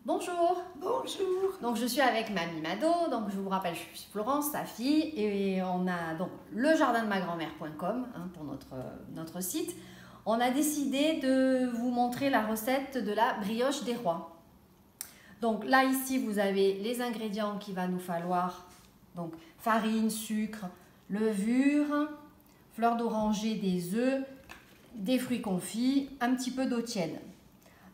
Bonjour. Bonjour. Donc je suis avec Mamie Mado, donc je vous rappelle, je suis Florence, sa fille, et on a donc le jardin de ma grand-mère.com pour notre site. On a décidé de vous montrer la recette de la brioche des rois. Donc là ici vous avez les ingrédients qu'il va nous falloir, donc farine, sucre, levure, fleur d'oranger, des œufs, des fruits confits, un petit peu d'eau tiède.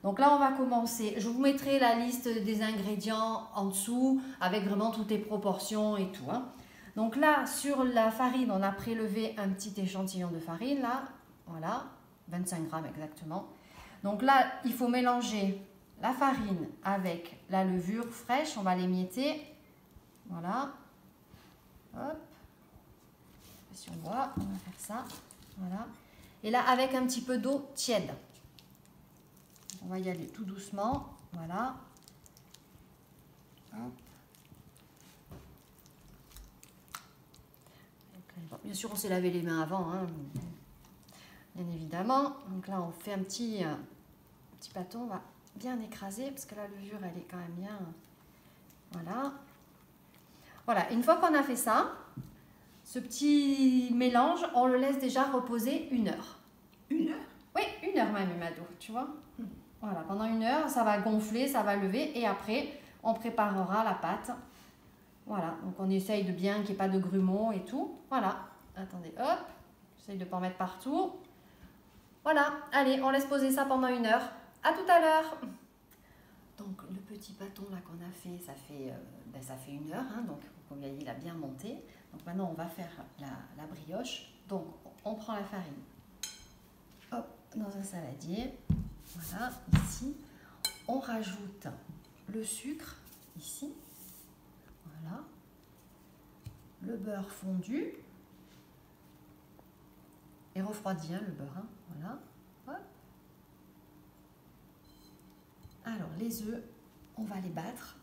Donc là, on va commencer. Je vous mettrai la liste des ingrédients en dessous avec vraiment toutes les proportions et tout. Donc là, sur la farine, on a prélevé un petit échantillon de farine. Là, voilà, 25 grammes exactement. Donc là, il faut mélanger la farine avec la levure fraîche. On va l'émietter. Voilà. Hop. Si on voit, on va faire ça. Voilà. Et là, avec un petit peu d'eau tiède. On va y aller tout doucement, voilà. Hop. Bon, bien sûr, on s'est lavé les mains avant, bien évidemment. Donc là, on fait un petit bâton, on va bien écraser parce que la levure, elle est quand même bien. Voilà. Voilà, une fois qu'on a fait ça, ce petit mélange, on le laisse déjà reposer 1 heure. 1 heure? Oui, 1 heure même, Mado, tu vois. Voilà, pendant 1 heure, ça va gonfler, ça va lever et après, on préparera la pâte. Voilà, donc on essaye de bien qu'il n'y ait pas de grumeaux et tout. Voilà, attendez, hop, j'essaye de ne pas en mettre partout. Voilà, allez, on laisse poser ça pendant 1 heure. À tout à l'heure. Donc le petit bâton là qu'on a fait, ça fait 1 heure, donc comme vous voyez, il a bien monté. Donc maintenant, on va faire la brioche. Donc on prend la farine, hop, dans un saladier. Voilà, ici, on rajoute le sucre, ici, voilà, le beurre fondu, et refroidi, le beurre, voilà, hop. Alors, les œufs, on va les battre.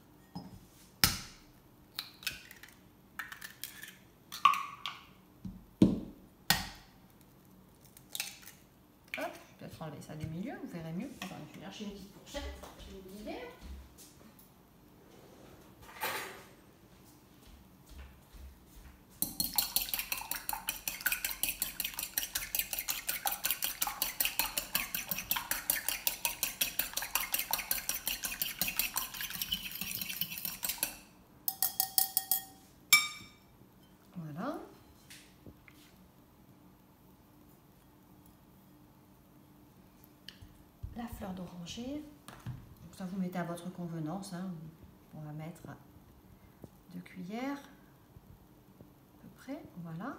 Hop, peut-être enlever ça du milieu, vous verrez mieux. Attends, je vais chercher une petite fourchette, j'ai oublié. Voilà. La fleur d'oranger, ça vous mettez à votre convenance, on va mettre 2 cuillères à peu près, voilà.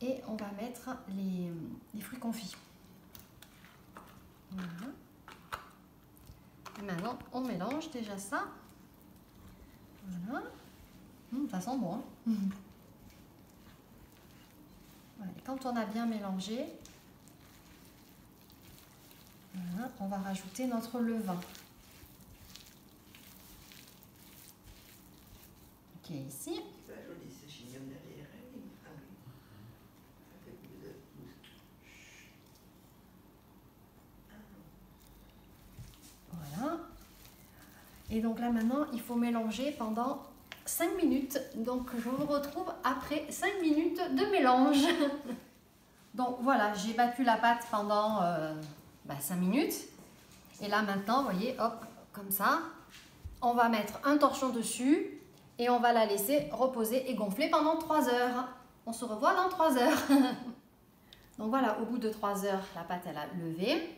Et on va mettre les fruits confits. Voilà. Et maintenant, on mélange déjà ça. Voilà. Ça sent bon. Voilà. Et quand on a bien mélangé, voilà, on va rajouter notre levain. Qui est ici. Voilà. Et donc là maintenant, il faut mélanger pendant 5 minutes. Donc je vous retrouve après 5 minutes de mélange. Donc voilà, j'ai battu la pâte pendant 5 minutes. Et là maintenant, vous voyez, hop, comme ça, on va mettre un torchon dessus et on va la laisser reposer et gonfler pendant 3 heures. On se revoit dans 3 heures. Donc voilà, au bout de 3 heures, la pâte elle a levé.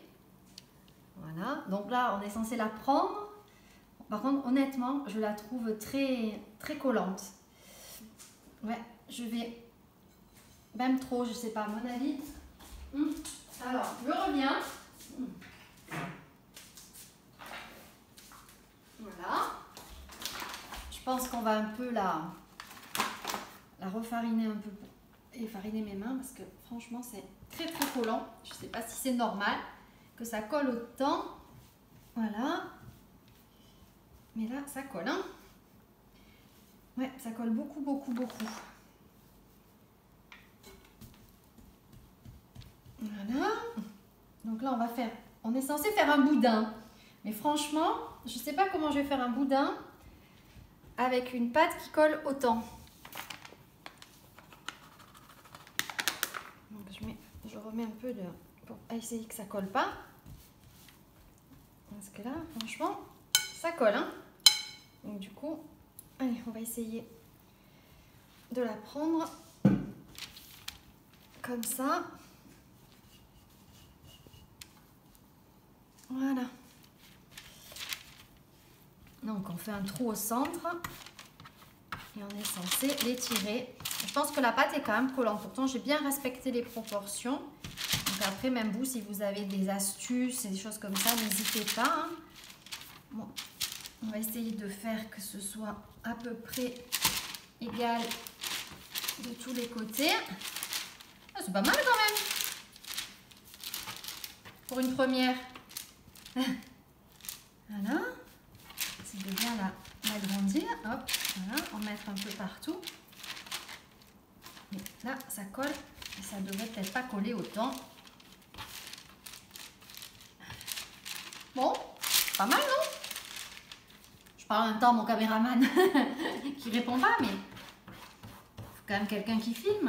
Voilà, donc là on est censé la prendre. Par contre, honnêtement, je la trouve très, très collante. Ouais, je vais même trop, je sais pas, à mon avis. Alors, je reviens. Voilà. Je pense qu'on va un peu la refariner un peu et fariner mes mains parce que franchement, c'est très, très collant. Je sais pas si c'est normal que ça colle autant. Voilà. Mais là, ça colle, Ouais, ça colle beaucoup, beaucoup, beaucoup. Voilà. Donc Donc là, on est censé faire un boudin. Mais franchement, je ne sais pas comment je vais faire un boudin avec une pâte qui colle autant. Donc je remets un peu pour essayer que ça colle pas. Parce que là, franchement, ça colle, hein. Donc du coup, allez, on va essayer de la prendre comme ça. Voilà. Donc on fait un trou au centre et on est censé l'étirer. Je pense que la pâte est quand même collante. Pourtant, j'ai bien respecté les proportions. Donc après, même vous, si vous avez des astuces et des choses comme ça, n'hésitez pas, hein. Bon, on va essayer de faire que ce soit à peu près égal de tous les côtés. Ah, c'est pas mal quand même pour une première. Voilà. C'est de bien l'agrandir. Hop, voilà, en mettre un peu partout. Et là, ça colle et ça devrait peut-être pas coller autant. Bon, pas mal, non? Je parle en même temps à mon caméraman qui répond pas, mais il faut quand même quelqu'un qui filme.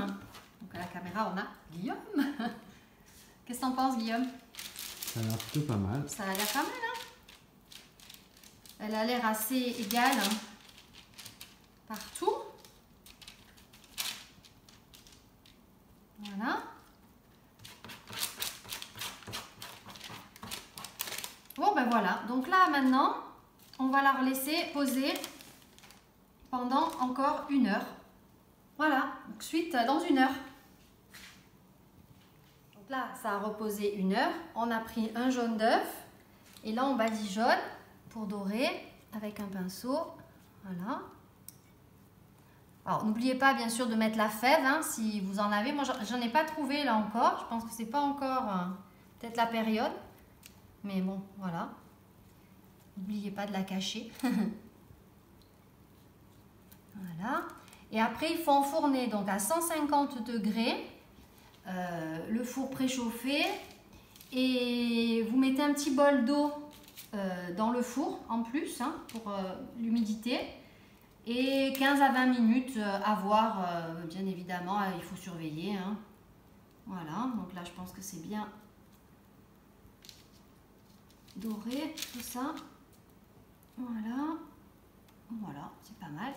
Donc à la caméra, on a Guillaume. Qu'est-ce que t'en penses, Guillaume? Ça a l'air plutôt pas mal. Ça a l'air pas mal, hein? Elle a l'air assez égale, hein, partout. Voilà. Bon, ben voilà. Donc là, maintenant, on va la laisser poser pendant encore 1 heure. Voilà. Donc, suite dans 1 heure. Donc là, ça a reposé 1 heure. On a pris un jaune d'œuf. Et là, on badigeonne pour dorer avec un pinceau. Voilà. Alors, n'oubliez pas, bien sûr, de mettre la fève, hein, si vous en avez. Moi, j'en ai pas trouvé, là, encore. Je pense que c'est pas encore peut-être la période. Mais bon, voilà. N'oubliez pas de la cacher. Voilà. Et après, il faut enfourner donc à 150 degrés. Le four préchauffé. Et vous mettez un petit bol d'eau dans le four, en plus, hein, pour l'humidité. Et 15 à 20 minutes à voir, bien évidemment, il faut surveiller, hein. Voilà, donc là, je pense que c'est bien doré, tout ça. Voilà, voilà, c'est pas mal.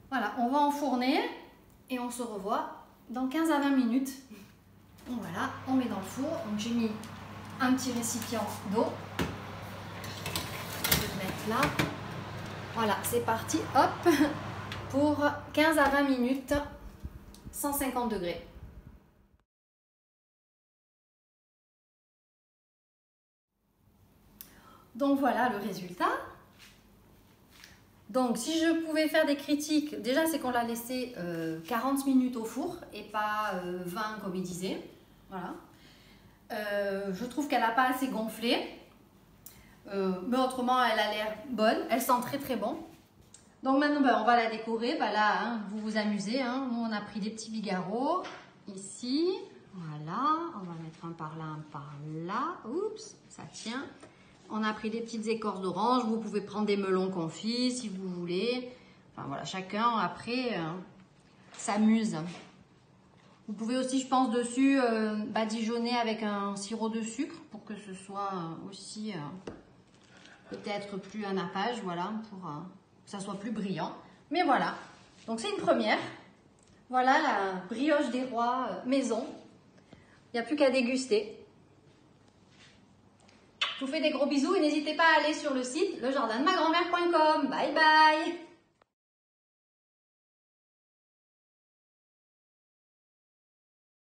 Voilà, on va enfourner et on se revoit dans 15 à 20 minutes. Donc voilà, on met dans le four. Donc j'ai mis un petit récipient d'eau. Je vais le mettre là. Voilà, c'est parti, hop, pour 15 à 20 minutes, 150 degrés. Donc voilà le résultat. Donc si je pouvais faire des critiques, déjà c'est qu'on l'a laissé 40 minutes au four et pas 20 comme il disait. Voilà. Je trouve qu'elle n'a pas assez gonflé. Mais autrement, elle a l'air bonne. Elle sent très très bon. Donc maintenant, on va la décorer. Là, hein, vous vous amusez. Hein. Nous, on a pris des petits bigarros ici. Voilà. On va mettre un par là, un par là. Oups, ça tient. On a pris des petites écorces d'orange. Vous pouvez prendre des melons confits si vous voulez. Enfin voilà, chacun après s'amuse. Vous pouvez aussi, je pense, dessus badigeonner avec un sirop de sucre pour que ce soit aussi peut-être plus un nappage, voilà, pour que ça soit plus brillant. Mais voilà, donc c'est une première. Voilà la brioche des rois maison. Il n'y a plus qu'à déguster. Je vous fais des gros bisous et n'hésitez pas à aller sur le site lejardindemagrandmère.com. Bye bye!